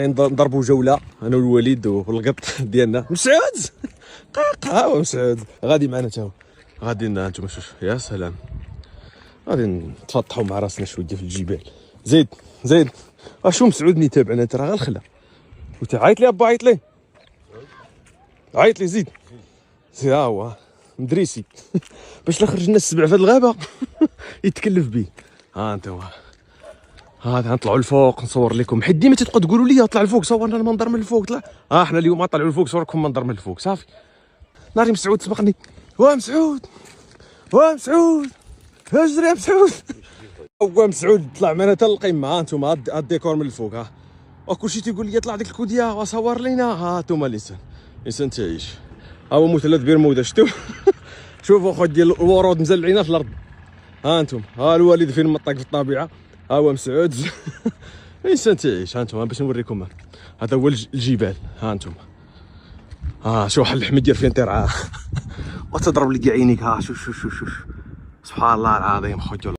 نضربوا جوله انا والوالد والقط ديالنا مسعود. ها هو مسعود غادي معنا تا هو. غادي انتم شوف يا سلام، غادي نتفطحوا مع راسنا شويه في الجبال. زيد زيد اشو مسعود ني تابعنا ترى غير الخلا. عيط لي ابا، عيط لي، عيط لي، زيد ها هو مدريسي. باش لا خرجنا السبع في هاد الغابه يتكلف بيه. ها انت هو، هذا نطلعوا لفوق نصور لكم، حيت ديما تبقى تقولوا لي اطلع لفوق صورنا المنظر من الفوق. طلع احنا اليوم طلعوا لفوق صوركم منظر من الفوق صافي. ناري مسعود سبقني، وا مسعود، وا مسعود، اجري يا مسعود. وا مسعود طلع معنا حتى القمه. ها انتم الديكور من الفوق. ها وكلشي تيقول لي طلع ديك الكوديه وصور لينا. ها انتم الانسان تعيش. ها هو مثلث برمودا شفتوا. شوفوا خوت ديال الورود مزلعينه في الارض. ها انتم، ها الوالد فين مطاق في الطبيعه. ها هو مسعود. انسان تعيش. ها انتم باش نوريكم، هذا هو الجبال. ها انتم، ها شو حل الحميد فين طير. وتضرب لي كاع عينيك. ها شوف شوف شوف شوف، سبحان الله العظيم خوتي.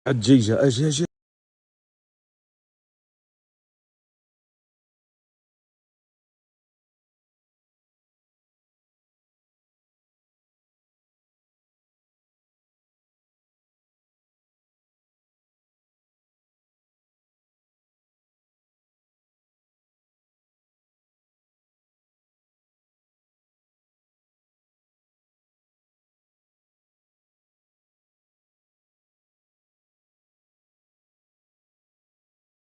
الدجيجه اجي اجي